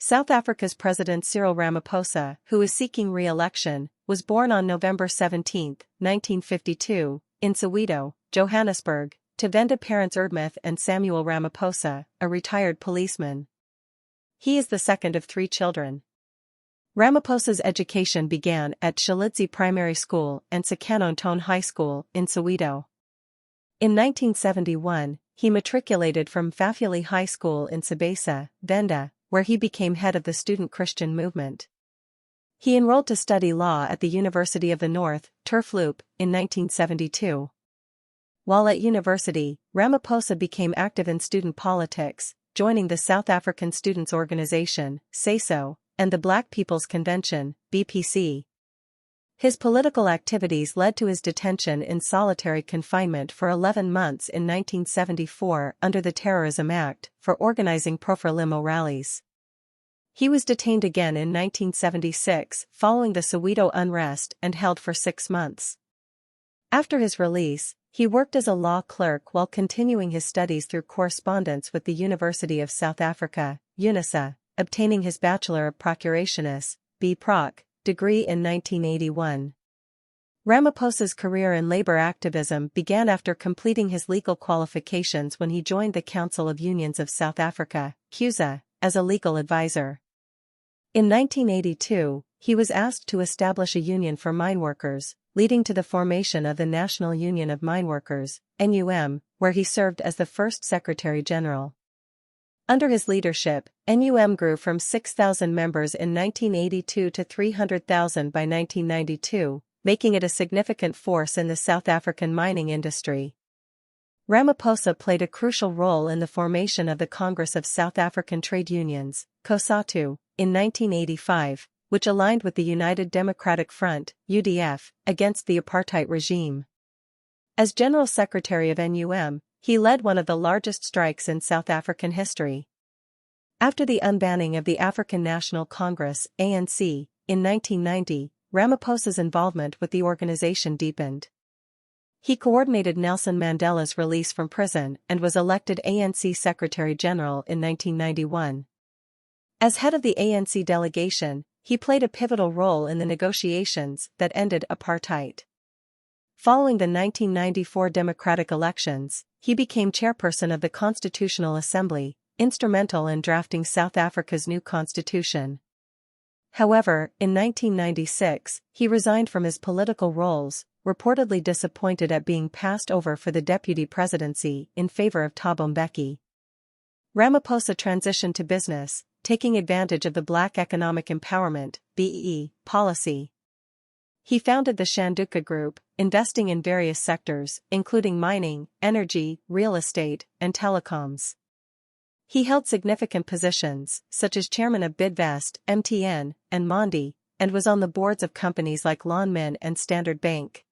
South Africa's President Cyril Ramaphosa, who is seeking re-election, was born on November 17, 1952, in Soweto, Johannesburg, to Venda parents Erdmith and Samuel Ramaphosa, a retired policeman. He is the second of 3 children. Ramaphosa's education began at Shilidzi Primary School and Sekanontone High School in Soweto. In 1971, he matriculated from Fafuli High School in Sabesa, Venda, where he became head of the student Christian movement. He enrolled to study law at the University of the North, Turfloop, in 1972. While at university, Ramaphosa became active in student politics, joining the South African Students' Organization, SASO, and the Black People's Convention, BBCi. His political activities led to his detention in solitary confinement for 11 months in 1974 under the Terrorism Act for organizing pro-Frelimo rallies. He was detained again in 1976 following the Soweto unrest and held for 6 months. After his release, he worked as a law clerk while continuing his studies through correspondence with the University of South Africa, UNISA, obtaining his Bachelor of Procurationis, B.Proc, degree in 1981. Ramaphosa's career in labor activism began after completing his legal qualifications when he joined the Council of Unions of South Africa, CUSA, as a legal advisor. In 1982, he was asked to establish a union for mineworkers, leading to the formation of the National Union of Mineworkers, NUM, where he served as the first Secretary General. Under his leadership, NUM grew from 6,000 members in 1982 to 300,000 by 1992, making it a significant force in the South African mining industry. Ramaphosa played a crucial role in the formation of the Congress of South African Trade Unions, COSATU, in 1985, which aligned with the United Democratic Front, UDF, against the apartheid regime. As General Secretary of NUM, he led one of the largest strikes in South African history. After the unbanning of the African National Congress, ANC, in 1990, Ramaphosa's involvement with the organization deepened. He coordinated Nelson Mandela's release from prison and was elected ANC Secretary General in 1991. As head of the ANC delegation, he played a pivotal role in the negotiations that ended apartheid. Following the 1994 democratic elections, he became chairperson of the Constitutional Assembly, instrumental in drafting South Africa's new constitution. However, in 1996, he resigned from his political roles, reportedly disappointed at being passed over for the deputy presidency in favor of Thabo Mbeki. Ramaphosa transitioned to business, taking advantage of the Black Economic Empowerment (BEE) policy. He founded the Shanduka Group, investing in various sectors, including mining, energy, real estate, and telecoms. He held significant positions, such as chairman of Bidvest, MTN, and Mondi, and was on the boards of companies like Lonmin and Standard Bank.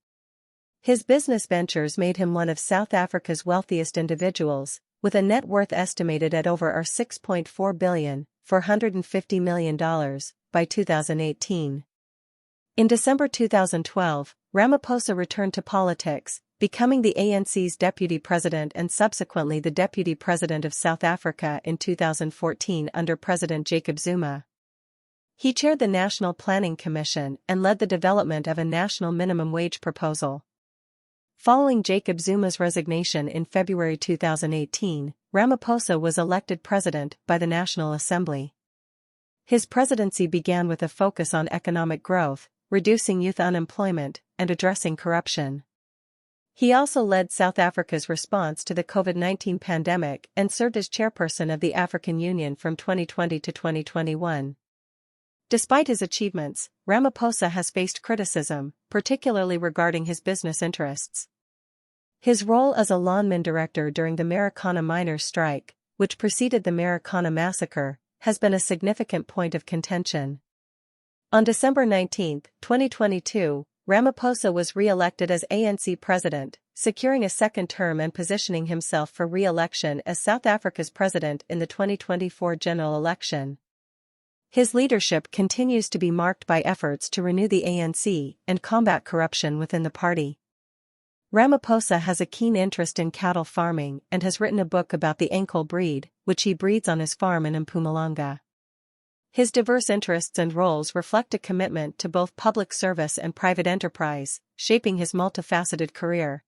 His business ventures made him one of South Africa's wealthiest individuals, with a net worth estimated at over $6.4 billion, $450 million, by 2018. In December 2012, Ramaphosa returned to politics, becoming the ANC's deputy president and subsequently the deputy president of South Africa in 2014 under President Jacob Zuma. He chaired the National Planning Commission and led the development of a national minimum wage proposal. Following Jacob Zuma's resignation in February 2018, Ramaphosa was elected president by the National Assembly. His presidency began with a focus on economic growth, reducing youth unemployment, and addressing corruption. He also led South Africa's response to the COVID-19 pandemic and served as chairperson of the African Union from 2020 to 2021. Despite his achievements, Ramaphosa has faced criticism, particularly regarding his business interests. His role as a Lonmin director during the Marikana miners' strike, which preceded the Marikana massacre, has been a significant point of contention. On December 19, 2022, Ramaphosa was re-elected as ANC president, securing a second term and positioning himself for re-election as South Africa's president in the 2024 general election. His leadership continues to be marked by efforts to renew the ANC and combat corruption within the party. Ramaphosa has a keen interest in cattle farming and has written a book about the Ankole breed, which he breeds on his farm in Mpumalanga. His diverse interests and roles reflect a commitment to both public service and private enterprise, shaping his multifaceted career.